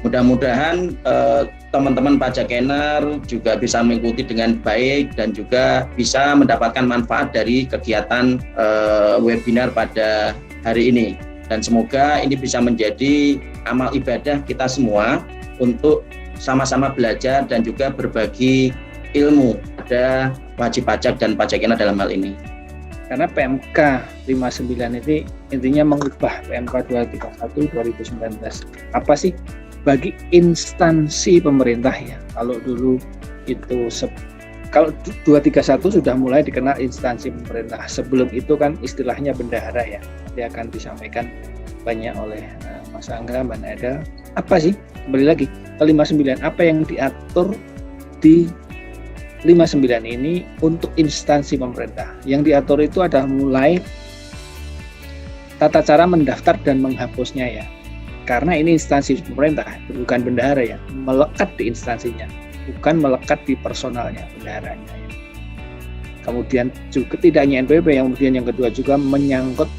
Mudah-mudahan teman-teman pajakener juga bisa mengikuti dengan baik dan juga bisa mendapatkan manfaat dari kegiatan webinar pada hari ini. Dan semoga ini bisa menjadi amal ibadah kita semua untuk sama-sama belajar dan juga berbagi ilmu pada wajib pajak dan pajakener dalam hal ini. Karena PMK 59 ini intinya mengubah PMK 231 2019. Apa sih? Bagi instansi pemerintah ya. Kalau dulu itu kalau 231 sudah mulai dikenal instansi pemerintah. Sebelum itu kan istilahnya bendahara ya. Dia akan disampaikan banyak oleh Mas Angga, Mbak Nada. Apa sih? Kembali lagi ke 59. Apa yang diatur di 59 ini untuk instansi pemerintah? Yang diatur itu adalah mulai tata cara mendaftar dan menghapusnya ya. Karena ini instansi pemerintah, bukan bendahara ya, melekat di instansinya, bukan melekat di personalnya bendaharanya. Ya. Kemudian juga tidak hanya NPWP, yang kedua juga menyangkut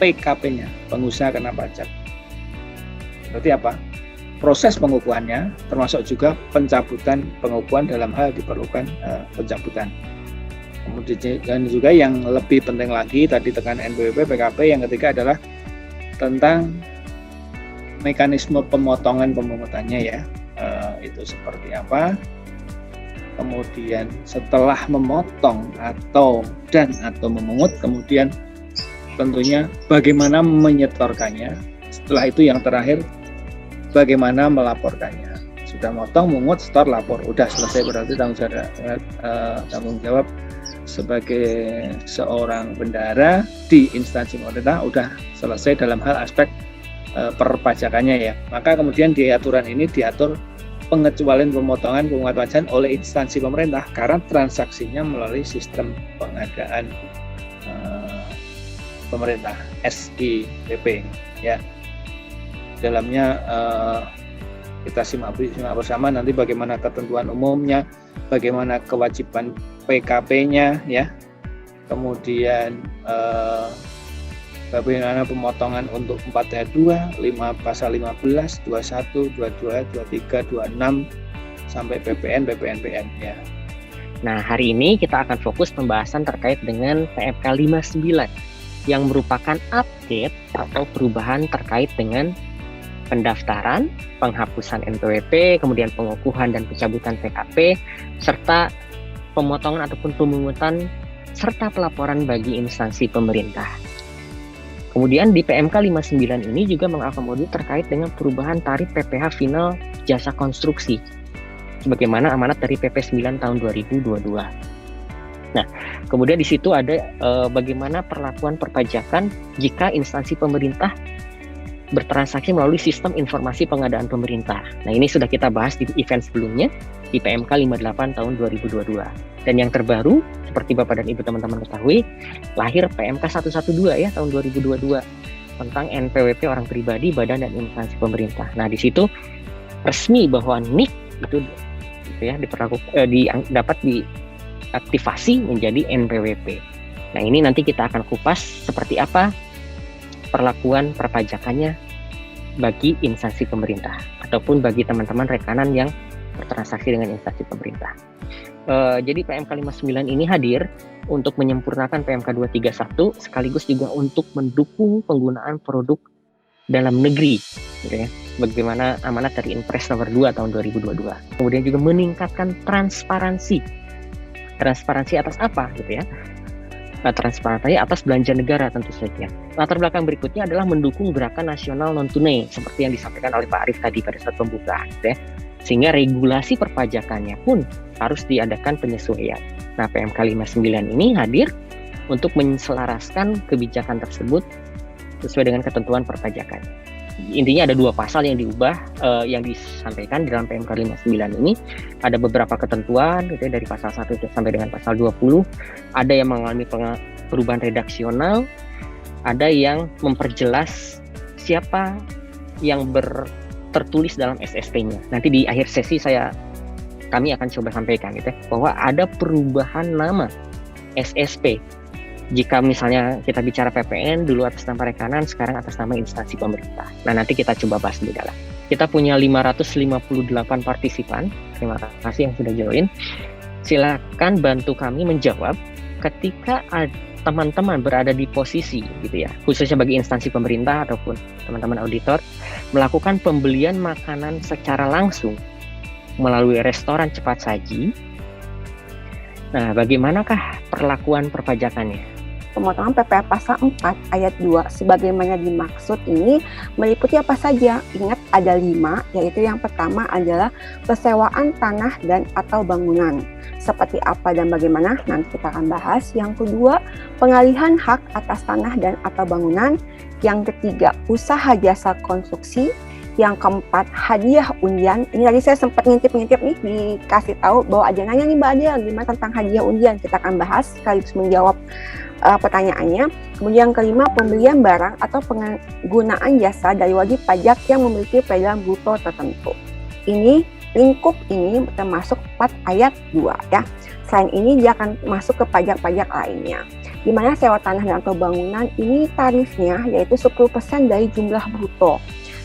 PKP-nya, pengusaha kena pajak. Berarti apa? Proses pengukuhannya, termasuk juga pencabutan pengukuhan dalam hal diperlukan pencabutan. Kemudian juga yang lebih penting lagi, tadi tekan NPWP, PKP, yang ketiga adalah tentang mekanisme pemotongan pemungutannya ya, itu seperti apa. Kemudian setelah memotong atau memungut, kemudian tentunya bagaimana menyetorkannya. Setelah itu yang terakhir bagaimana melaporkannya. Sudah motong, mungut, setor, lapor, udah selesai. Berarti tanggung jawab sebagai seorang bendahara di instansi pemerintah udah selesai dalam hal aspek perpajakannya ya. Maka kemudian di aturan ini diatur pengecualian pemotongan pemungutan pajak oleh instansi pemerintah karena transaksinya melalui sistem pengadaan pemerintah SIPP ya. Dalamnya kita simak bersama nanti bagaimana ketentuan umumnya, bagaimana kewajiban PKP-nya ya. Kemudian bagaimana pemotongan untuk 4 ayat 2, 5 pasal 15, 21, 22, 23, 26 sampai PPN ya. Nah, hari ini kita akan fokus pembahasan terkait dengan PMK 59 yang merupakan update atau perubahan terkait dengan pendaftaran, penghapusan NPWP, kemudian pengukuhan dan pencabutan PKP, serta pemotongan ataupun pemungutan serta pelaporan bagi instansi pemerintah. Kemudian di PMK 59 ini juga mengakomodir terkait dengan perubahan tarif PPh final jasa konstruksi sebagaimana amanat dari PP 9 tahun 2022. Nah, kemudian di situ ada bagaimana perlakuan perpajakan jika instansi pemerintah bertransaksi melalui sistem informasi pengadaan pemerintah. Nah, ini sudah kita bahas di event sebelumnya di PMK 58 tahun 2022. Dan yang terbaru, seperti Bapak dan Ibu teman-teman ketahui, lahir PMK 112 ya tahun 2022 tentang NPWP orang pribadi, badan dan instansi pemerintah. Nah, di situ resmi bahwa NIK itu ya dapat diaktifasi menjadi NPWP. Nah, ini nanti kita akan kupas seperti apa perlakuan perpajakannya bagi instansi pemerintah ataupun bagi teman-teman rekanan yang bertransaksi dengan instansi pemerintah. Jadi PMK 59 ini hadir untuk menyempurnakan PMK 231 sekaligus juga untuk mendukung penggunaan produk dalam negeri gitu ya. Bagaimana amanat dari Inpres nomor 2 tahun 2022. Kemudian juga meningkatkan transparansi. Transparansi atas apa gitu ya? Transparansi atas belanja negara tentu saja. Latar belakang berikutnya adalah mendukung gerakan nasional non tunai seperti yang disampaikan oleh Pak Arief tadi pada saat pembukaan gitu ya. Sehingga regulasi perpajakannya pun harus diadakan penyesuaian. Nah, PMK 59 ini hadir untuk menyelaraskan kebijakan tersebut sesuai dengan ketentuan perpajakan. Intinya ada 2 pasal yang diubah, yang disampaikan dalam PMK 59 ini. Ada beberapa ketentuan gitu ya, dari pasal 1 sampai dengan pasal 20. Ada yang mengalami perubahan redaksional, ada yang memperjelas siapa yang tertulis dalam SSP-nya. Nanti di akhir sesi kami akan coba sampaikan gitu ya, bahwa ada perubahan nama SSP. Jika misalnya kita bicara PPN dulu atas nama rekanan, sekarang atas nama instansi pemerintah. Nah, nanti kita coba bahas lebih dalam. Kita punya 558 partisipan. Terima kasih yang sudah join. Silakan bantu kami menjawab ketika teman-teman berada di posisi gitu ya, khususnya bagi instansi pemerintah ataupun teman-teman auditor, melakukan pembelian makanan secara langsung melalui restoran cepat saji. Nah, bagaimanakah perlakuan perpajakannya? Pemotongan PPh Pasal 4 Ayat 2 sebagaimana dimaksud ini meliputi apa saja? Ingat ada 5, yaitu yang pertama adalah persewaan tanah dan atau bangunan. Seperti apa dan bagaimana nanti kita akan bahas. Yang kedua, pengalihan hak atas tanah dan atau bangunan. Yang ketiga, usaha jasa konstruksi. Yang keempat, hadiah undian. Ini tadi saya sempat ngintip-ngintip nih, dikasih tahu bahwa ada nanya nih Mbak Adel gimana tentang hadiah undian. Kita akan bahas sekaligus menjawab pertanyaannya. Kemudian yang kelima, pembelian barang atau penggunaan jasa dari wajib pajak yang memiliki peredaran bruto tertentu. Ini lingkup ini termasuk 4 ayat 2 ya. Selain ini dia akan masuk ke pajak-pajak lainnya. Di mana sewa tanah dan atau bangunan ini tarifnya yaitu 10% dari jumlah bruto.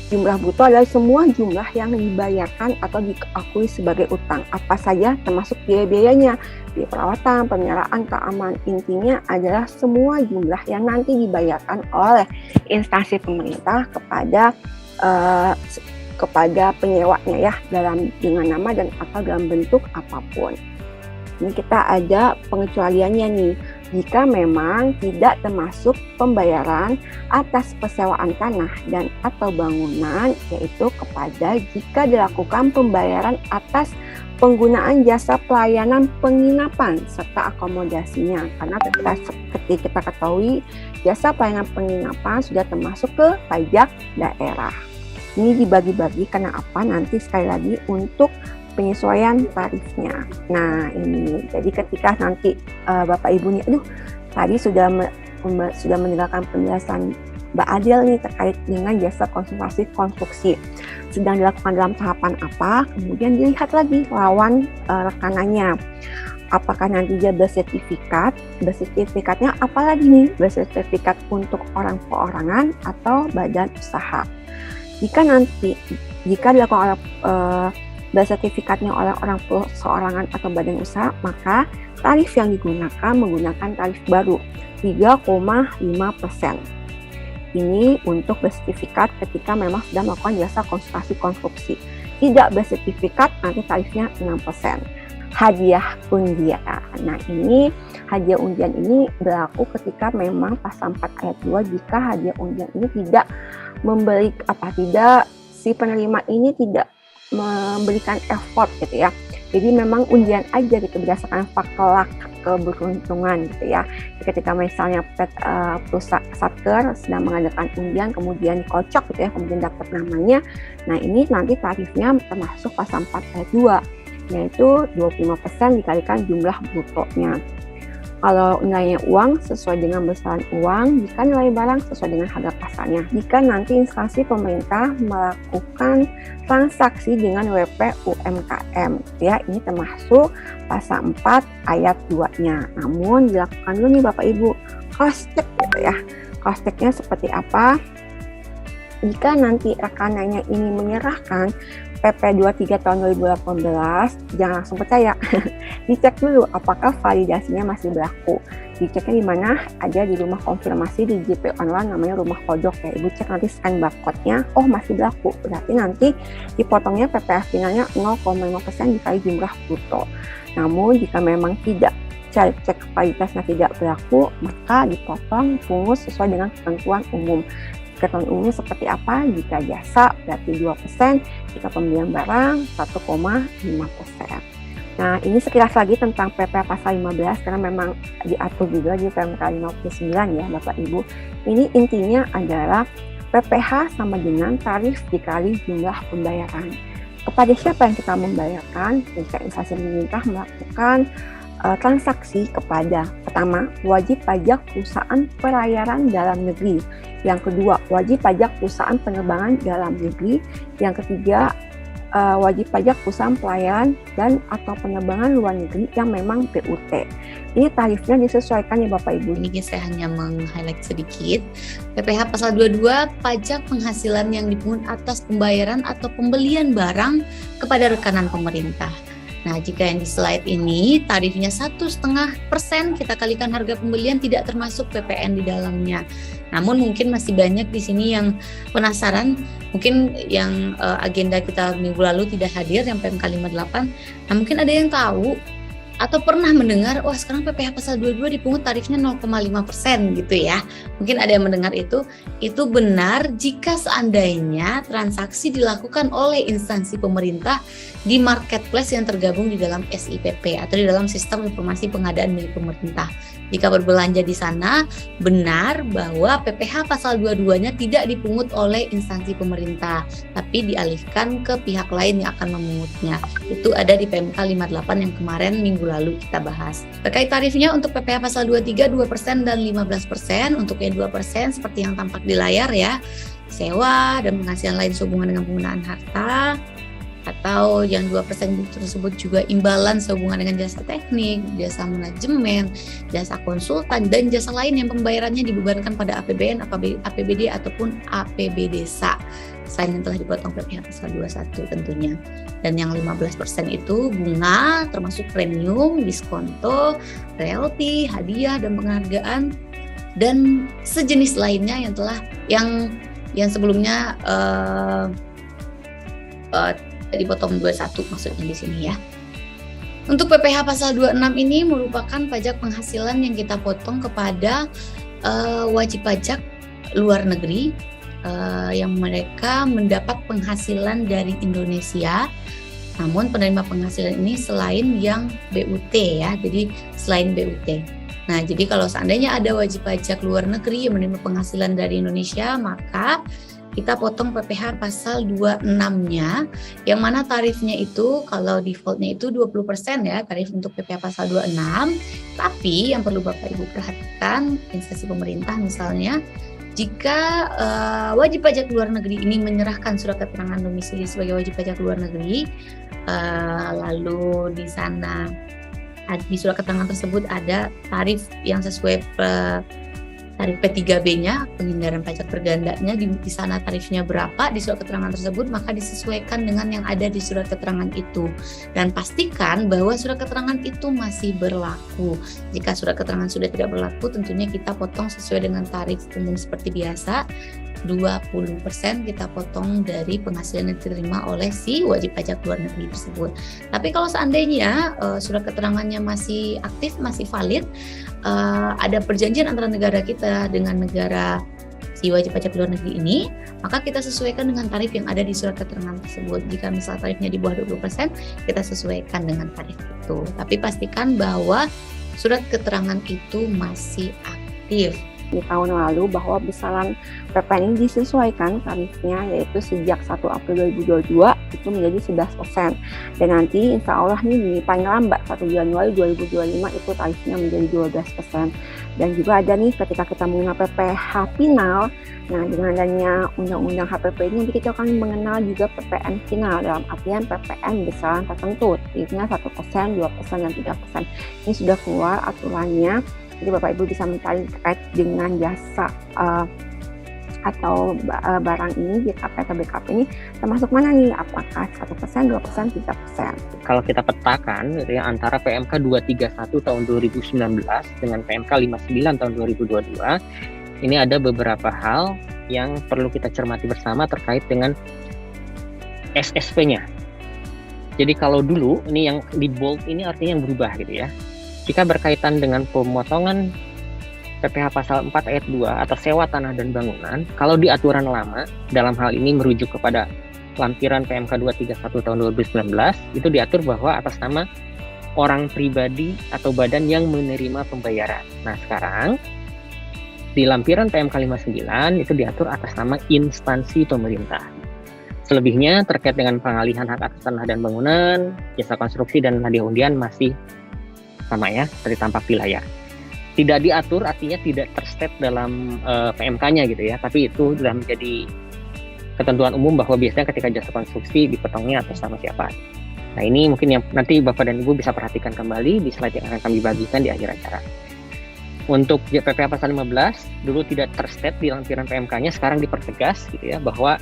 Jumlah bruto adalah semua jumlah yang dibayarkan atau diakui sebagai utang. Apa saja termasuk biaya-biayanya, biaya perawatan, pemeliharaan, keamanan. Intinya adalah semua jumlah yang nanti dibayarkan oleh instansi pemerintah kepada penyewanya ya, dengan nama dan atau dalam bentuk apapun. Ini kita ada pengecualiannya nih. Jika memang tidak termasuk pembayaran atas persewaan tanah dan atau bangunan, yaitu kepada jika dilakukan pembayaran atas penggunaan jasa pelayanan penginapan serta akomodasinya. Karena ketika kita ketahui jasa pelayanan penginapan sudah termasuk ke pajak daerah. Ini dibagi-bagi karena apa? Nanti sekali lagi untuk penyesuaian tarifnya. Nah ini, jadi ketika nanti Bapak Ibu nih, tadi sudah mendengarkan penjelasan Mbak Adel nih terkait dengan jasa konstruksi sedang dilakukan dalam tahapan apa, kemudian dilihat lagi lawan rekanannya. Apakah nanti dia bersertifikat? Bersertifikatnya apa lagi nih? Bersertifikat untuk orang perorangan atau badan usaha. Jika dilakukan bersertifikatnya oleh orang perorangan atau badan usaha, maka tarif yang digunakan menggunakan tarif baru 3,5%. Ini untuk bersertifikat ketika memang sudah melakukan jasa konstruksi. Tidak bersertifikat nanti tarifnya 6%. Hadiah undian. Nah ini hadiah undian ini berlaku ketika memang pasal 4 ayat 2 jika hadiah undian ini tidak si penerima ini tidak memberikan effort gitu ya. Jadi memang undian aja gitu berdasarkan faktor keberuntungan gitu ya. Ketika misalnya perusahaan Satker sedang mengadakan undian kemudian dikocok gitu ya, kemudian dapat namanya. Nah ini nanti tarifnya termasuk pasal 4 ayat 2 yaitu 25% dikalikan jumlah brutonya. Kalau nilainya uang sesuai dengan besaran uang, jika nilai barang sesuai dengan harga pasarnya. Jika nanti instansi pemerintah melakukan transaksi dengan WP UMKM, ya ini termasuk pasal 4 ayat 2-nya. Namun dilakukan dulu nih Bapak Ibu cross check gitu ya. Cross check-nya seperti apa? Jika nanti rekanannya ini menyerahkan PP 23 tahun 2018, jangan langsung percaya. Dicek dulu apakah validasinya masih berlaku. Diceknya di mana? Ada di rumah konfirmasi di JP online namanya rumah kodok ya. Ibu cek nanti scan barcode-nya, oh masih berlaku. Berarti nanti dipotongnya PPh finalnya 0,5% dikali jumlah bruto. Namun jika memang tidak cek validitasnya tidak berlaku, maka dipotong pungut sesuai dengan ketentuan umum. Ketentuan umum seperti apa? Jika jasa berarti 2%, jika pembelian barang 1,5%. Nah, ini sekilas lagi tentang PPh pasal 15 karena memang diatur juga di PMK 59 ya Bapak Ibu. Ini intinya adalah PPh sama dengan tarif dikali jumlah pembayaran. Kepada siapa yang kita membayarkan? Jika instansi pemerintah melakukan transaksi kepada pertama, wajib pajak perusahaan pelayaran dalam negeri. Yang kedua, wajib pajak perusahaan penerbangan dalam negeri. Yang ketiga, wajib pajak perusahaan pelayaran dan atau penerbangan luar negeri yang memang BUT. Ini tarifnya disesuaikan ya Bapak Ibu. Ini saya hanya meng-highlight sedikit. PPh pasal 22 pajak penghasilan yang dipungut atas pembayaran atau pembelian barang kepada rekanan pemerintah. Nah, jika yang di slide ini tarifnya 1,5%, kita kalikan harga pembelian tidak termasuk PPN di dalamnya. Namun mungkin masih banyak di sini yang penasaran, mungkin yang agenda kita minggu lalu tidak hadir yang PMK 58. Nah, mungkin ada yang tahu atau pernah mendengar, wah sekarang PPh pasal 22 dipungut tarifnya 0,5% gitu ya. Mungkin ada yang mendengar itu benar jika seandainya transaksi dilakukan oleh instansi pemerintah di marketplace yang tergabung di dalam SIPP atau di dalam sistem informasi pengadaan milik pemerintah. Jika berbelanja di sana, benar bahwa PPh pasal 22-nya tidak dipungut oleh instansi pemerintah, tapi dialihkan ke pihak lain yang akan memungutnya. Itu ada di PMK 58 yang kemarin minggu lalu kita bahas. Terkait tarifnya untuk PPh pasal 23, 2% dan 15%. Untuk yang 2% seperti yang tampak di layar ya, sewa dan penghasilan lain sehubungan dengan penggunaan harta, atau yang 2% tersebut juga imbalan sehubungan dengan jasa teknik, jasa manajemen, jasa konsultan, dan jasa lain yang pembayarannya dibebankan pada APBN, APBD, ataupun APB desa. Selain yang telah dipotong PPh pasal 21 tentunya. Dan yang 15% itu bunga, termasuk premium, diskonto, royalti, hadiah, dan penghargaan, dan sejenis lainnya yang sebelumnya dipotong 21 maksudnya di sini ya. Untuk PPh pasal 26 ini merupakan pajak penghasilan yang kita potong kepada wajib pajak luar negeri yang mereka mendapat penghasilan dari Indonesia. Namun penerima penghasilan ini selain yang BUT ya, jadi selain BUT. Nah, jadi kalau seandainya ada wajib pajak luar negeri yang menerima penghasilan dari Indonesia, maka kita potong PPh pasal 26-nya, yang mana tarifnya itu kalau defaultnya itu 20% ya, tarif untuk PPh pasal 26. Tapi yang perlu Bapak Ibu perhatikan, instansi pemerintah misalnya, jika wajib pajak luar negeri ini menyerahkan surat keterangan domisili sebagai wajib pajak luar negeri, lalu di sana di surat keterangan tersebut ada tarif yang sesuai tarif P3B-nya, penghindaran pajak bergandanya, di sana tarifnya berapa di surat keterangan tersebut, maka disesuaikan dengan yang ada di surat keterangan itu. Dan pastikan bahwa surat keterangan itu masih berlaku. Jika surat keterangan sudah tidak berlaku, tentunya kita potong sesuai dengan tarif umum seperti biasa, 20% kita potong dari penghasilan yang diterima oleh si wajib pajak luar negeri tersebut. Tapi kalau seandainya surat keterangannya masih aktif, masih valid, ada perjanjian antara negara kita dengan negara si wajib pajak luar negeri ini, maka kita sesuaikan dengan tarif yang ada di surat keterangan tersebut. Jika misal tarifnya di bawah 20%, kita sesuaikan dengan tarif itu. Tapi pastikan bahwa surat keterangan itu masih aktif. Di tahun lalu bahwa besaran PPN ini disesuaikan tarifnya, yaitu sejak 1 April 2022 itu menjadi 11%, dan nanti insya Allah nih paling lambat 1 Januari 2025 itu tarifnya menjadi 12%. Dan juga ada nih ketika kita mengenal PPh final, nah dengan adanya undang-undang HPP ini nanti kita akan mengenal juga PPN final, dalam artian PPN besaran tertentu, tarifnya 1%, 2%, dan 3%. Ini sudah keluar aturannya. Jadi Bapak Ibu bisa mencari terkait dengan jasa atau barang ini di KP atau BKP ini termasuk mana nih? Apakah 1%, 2%, 3%? Kalau kita petakan ya, antara PMK 231 tahun 2019 dengan PMK 59 tahun 2022, ini ada beberapa hal yang perlu kita cermati bersama terkait dengan SSP-nya. Jadi kalau dulu ini yang di bold ini artinya yang berubah gitu ya. Jika berkaitan dengan pemotongan PPh pasal 4 ayat 2 atas sewa tanah dan bangunan, kalau di aturan lama, dalam hal ini merujuk kepada lampiran PMK 231 tahun 2019, itu diatur bahwa atas nama orang pribadi atau badan yang menerima pembayaran. Nah sekarang, di lampiran PMK 59 itu diatur atas nama instansi pemerintah. Selebihnya terkait dengan pengalihan hak atas tanah dan bangunan, jasa konstruksi, dan hadiah undian masih sama ya, seperti tampak di layar. Tidak diatur artinya tidak terstate dalam PMK-nya gitu ya, tapi itu sudah menjadi ketentuan umum bahwa biasanya ketika jasa konstruksi dipotongnya atas nama siapa. Nah, ini mungkin yang nanti Bapak dan Ibu bisa perhatikan kembali di slide yang akan kami bagikan di akhir acara. Untuk PPh pasal 15 dulu tidak terstate di lampiran PMK-nya, sekarang dipertegas gitu ya, bahwa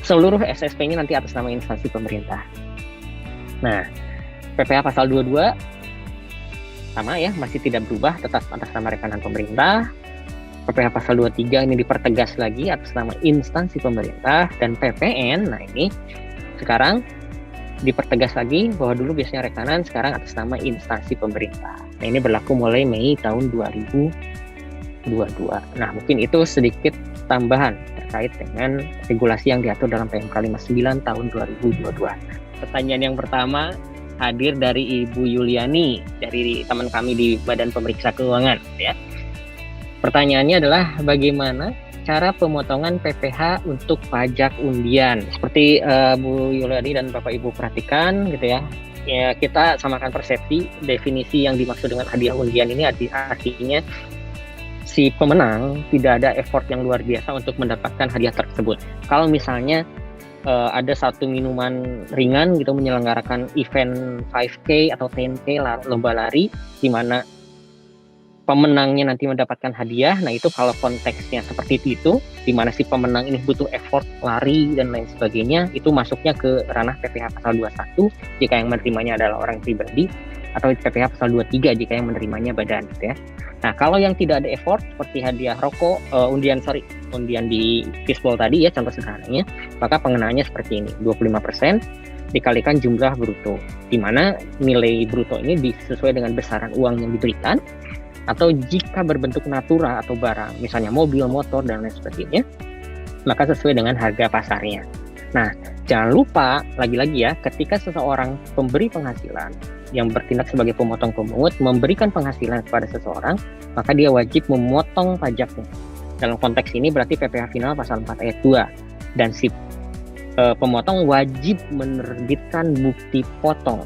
seluruh SSP-nya nanti atas nama instansi pemerintah. Nah, PPh pasal 22 sama ya, masih tidak berubah, tetap atas nama rekanan pemerintah. PPh pasal 23 ini dipertegas lagi atas nama instansi pemerintah. Dan PPN, nah ini sekarang dipertegas lagi bahwa dulu biasanya rekanan, sekarang atas nama instansi pemerintah. Nah, ini berlaku mulai Mei tahun 2022. Nah, mungkin itu sedikit tambahan terkait dengan regulasi yang diatur dalam PMK 59 tahun 2022. Pertanyaan yang pertama hadir dari Ibu Yuliani, dari teman kami di Badan Pemeriksa Keuangan ya. Pertanyaannya adalah bagaimana cara pemotongan PPh untuk pajak undian. Seperti Bu Yuliani dan Bapak Ibu perhatikan gitu ya. Ya, kita samakan persepsi. Definisi yang dimaksud dengan hadiah undian ini artinya si pemenang tidak ada effort yang luar biasa untuk mendapatkan hadiah tersebut. Kalau misalnya ada satu minuman ringan gitu menyelenggarakan event 5K atau 10K lomba lari di mana pemenangnya nanti mendapatkan hadiah. Nah, itu kalau konteksnya seperti itu, di mana si pemenang ini butuh effort lari dan lain sebagainya, itu masuknya ke ranah PPh pasal 21 jika yang menerimanya adalah orang pribadi, atau PPh pasal 23 jika yang menerimanya badan gitu ya. Nah, kalau yang tidak ada effort seperti hadiah rokok, undian di fishbowl tadi ya, contoh sederhananya, maka pengenaannya seperti ini, 25% dikalikan jumlah bruto, di mana nilai bruto ini sesuai dengan besaran uang yang diberikan, atau jika berbentuk natura atau barang, misalnya mobil, motor, dan lain sebagainya, maka sesuai dengan harga pasarnya. Nah, jangan lupa, lagi-lagi ya, ketika seseorang pemberi penghasilan yang bertindak sebagai pemotong pemungut memberikan penghasilan kepada seseorang, maka dia wajib memotong pajaknya. Dalam konteks ini berarti PPh final pasal 4 ayat 2. Dan si pemotong wajib menerbitkan bukti potong.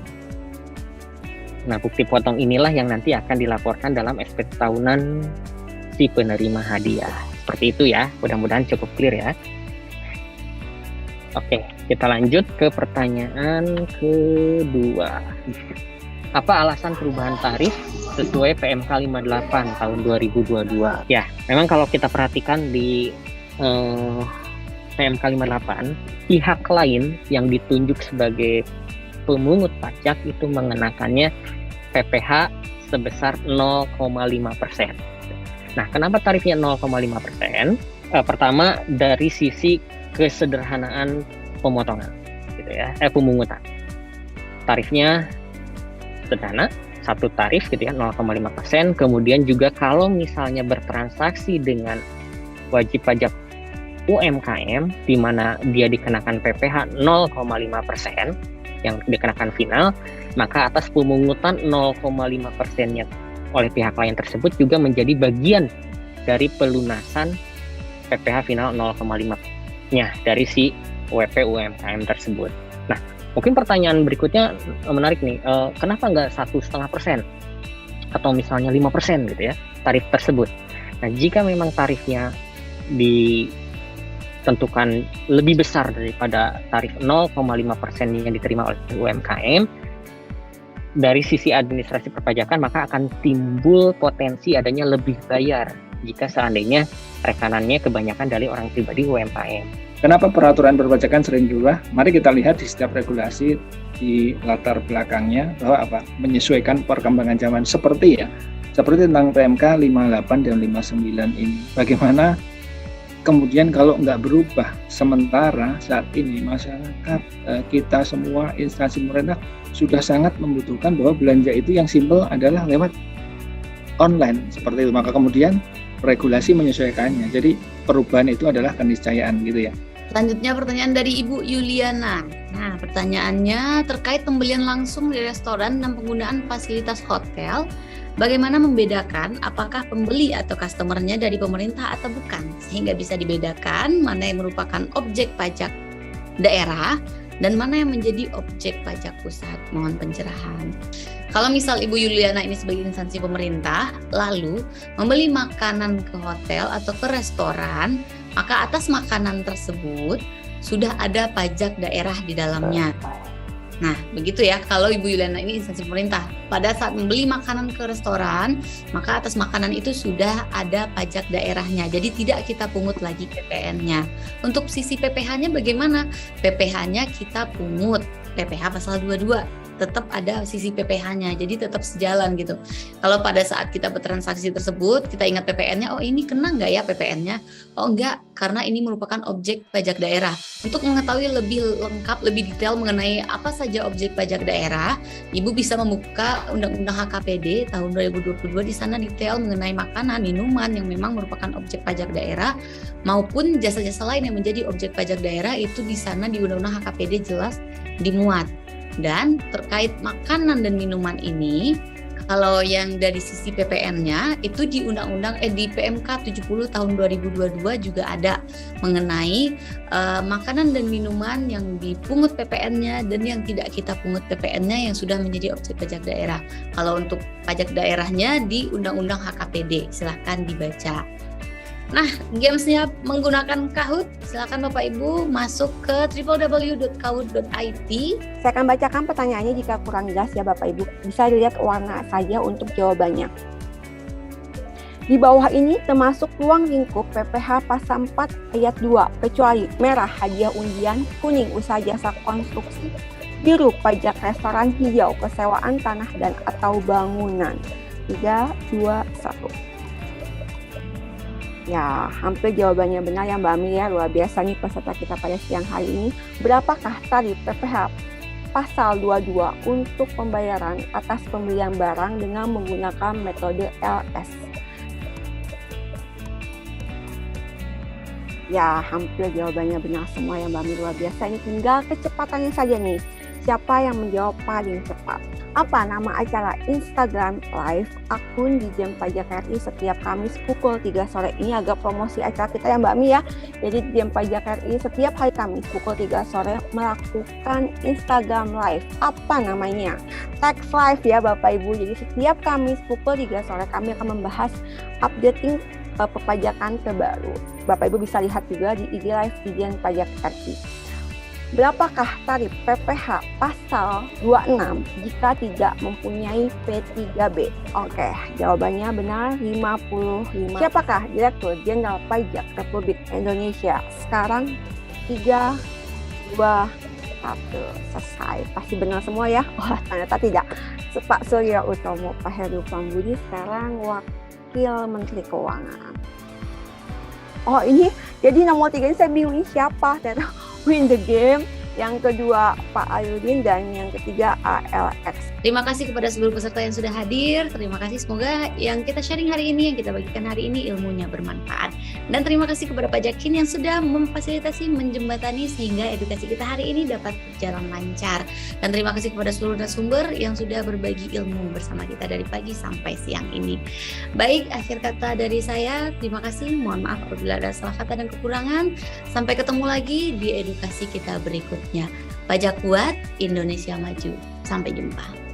Nah, bukti potong inilah yang nanti akan dilaporkan dalam SPT tahunan si penerima hadiah. Seperti itu ya, mudah-mudahan cukup clear ya. Oke, kita lanjut ke pertanyaan kedua. Apa alasan perubahan tarif sesuai PMK 58 tahun 2022? Ya, memang kalau kita perhatikan di PMK 58, pihak lain yang ditunjuk sebagai pemungut pajak itu mengenakannya PPh sebesar 0,5%. Nah, kenapa tarifnya 0,5%? Pertama, dari sisi kesederhanaan pemotongan, gitu ya, pemungutan. Tarifnya sederhana, satu tarif gitu ya, 0,5%. Kemudian juga kalau misalnya bertransaksi dengan wajib pajak UMKM, di mana dia dikenakan PPh 0,5%, yang dikenakan final, maka atas pemungutan 0,5%-nya oleh pihak lain tersebut juga menjadi bagian dari pelunasan PPh final 0,5-nya dari si WP UMKM tersebut. Nah, mungkin pertanyaan berikutnya menarik nih, kenapa nggak 1,5% atau misalnya 5% gitu ya tarif tersebut? Nah, jika memang tarifnya ditentukan lebih besar daripada tarif 0,5% yang diterima oleh UMKM, dari sisi administrasi perpajakan maka akan timbul potensi adanya lebih bayar jika seandainya rekanannya kebanyakan dari orang pribadi UMKM. Kenapa peraturan perpajakan sering berubah? Mari kita lihat di setiap regulasi di latar belakangnya bahwa apa? Menyesuaikan perkembangan zaman seperti tentang PMK 58 dan 59 ini. Bagaimana kemudian kalau nggak berubah, sementara saat ini masyarakat, kita semua instansi pemerintah sudah sangat membutuhkan bahwa belanja itu yang simpel adalah lewat online seperti itu. Maka kemudian regulasi menyesuaikannya. Jadi perubahan itu adalah keniscayaan gitu ya. Selanjutnya pertanyaan dari Ibu Yuliana. Nah, pertanyaannya terkait pembelian langsung di restoran dan penggunaan fasilitas hotel. Bagaimana membedakan apakah pembeli atau customer-nya dari pemerintah atau bukan, sehingga bisa dibedakan mana yang merupakan objek pajak daerah dan mana yang menjadi objek pajak pusat. Mohon pencerahan. Kalau misal Ibu Yuliana ini sebagai instansi pemerintah, lalu membeli makanan ke hotel atau ke restoran, maka atas makanan tersebut sudah ada pajak daerah di dalamnya. Nah, begitu ya, kalau Ibu Yuliana ini instansi pemerintah. Pada saat membeli makanan ke restoran, maka atas makanan itu sudah ada pajak daerahnya. Jadi tidak kita pungut lagi PPN-nya. Untuk sisi PPh-nya bagaimana? PPh-nya kita pungut. PPh pasal 22. Tetap ada sisi PPh-nya, jadi tetap sejalan gitu. Kalau pada saat kita bertransaksi tersebut, kita ingat PPN-nya, oh ini kena nggak ya PPN-nya? Oh enggak, karena ini merupakan objek pajak daerah. Untuk mengetahui lebih lengkap, lebih detail mengenai apa saja objek pajak daerah, Ibu bisa membuka Undang-Undang HKPD tahun 2022, di sana detail mengenai makanan, minuman yang memang merupakan objek pajak daerah, maupun jasa-jasa lain yang menjadi objek pajak daerah, itu di sana di Undang-Undang HKPD jelas dimuat. Dan terkait makanan dan minuman ini, kalau yang dari sisi PPN-nya itu di di PMK 70 tahun 2022 juga ada mengenai makanan dan minuman yang dipungut PPN-nya dan yang tidak kita pungut PPN-nya yang sudah menjadi objek pajak daerah. Kalau untuk pajak daerahnya di Undang-Undang HKPD, silahkan dibaca. Nah, gamesnya menggunakan Kahoot, silakan Bapak Ibu masuk ke www.kahoot.it. Saya akan bacakan pertanyaannya, jika kurang jelas ya Bapak Ibu, bisa dilihat warna saja untuk jawabannya. Di bawah ini termasuk ruang lingkup PPh pasal 4 ayat 2, kecuali merah hadiah undian, kuning usaha jasa konstruksi, biru pajak restoran, hijau kesewaan tanah dan atau bangunan. 3, 2, 1. Ya, hampir jawabannya benar ya Mbak Ami ya, luar biasa nih peserta kita pada siang hari ini. Berapakah tarif PPh pasal 22 untuk pembayaran atas pembelian barang dengan menggunakan metode LS? Ya, hampir jawabannya benar semua ya Mbak Ami, luar biasa. Ini tinggal kecepatannya saja nih. Siapa yang menjawab paling cepat? Apa nama acara Instagram Live akun Ditjen Pajak RI setiap Kamis pukul 3 sore? Ini agak promosi acara kita ya Mbak Mi ya. Jadi Ditjen Pajak RI setiap hari Kamis pukul 3 sore melakukan Instagram Live. Apa namanya? Tax Live ya Bapak Ibu. Jadi setiap Kamis pukul 3 sore kami akan membahas updating perpajakan terbaru. Bapak Ibu bisa lihat juga di IG Live Ditjen Pajak RI. Berapakah tarif PPh pasal 26 jika tidak mempunyai P3B? Oke, jawabannya benar 55. Siapakah Direktur Jenderal Pajak Republik Indonesia? Sekarang 3, 2, 1. Selesai. Pasti benar semua ya? Wah, ternyata tidak. Pak Surya Utomo, Pak Heru Pambudi sekarang Wakil Menteri Keuangan. Oh ini, jadi nomor 3 ini saya bingung ini siapa? Ternyata Win the Game, yang kedua Pak Ayudin, dan yang ketiga ALX. Terima kasih kepada seluruh peserta yang sudah hadir. Terima kasih, semoga yang kita sharing hari ini, yang kita bagikan hari ini ilmunya bermanfaat. Dan terima kasih kepada Pak Jakin yang sudah memfasilitasi, menjembatani sehingga edukasi kita hari ini dapat berjalan lancar. Dan terima kasih kepada seluruh narasumber yang sudah berbagi ilmu bersama kita dari pagi sampai siang ini. Baik, akhir kata dari saya, terima kasih. Mohon maaf apabila ada salah kata dan kekurangan. Sampai ketemu lagi di edukasi kita berikutnya. Pajak kuat, Indonesia maju. Sampai jumpa.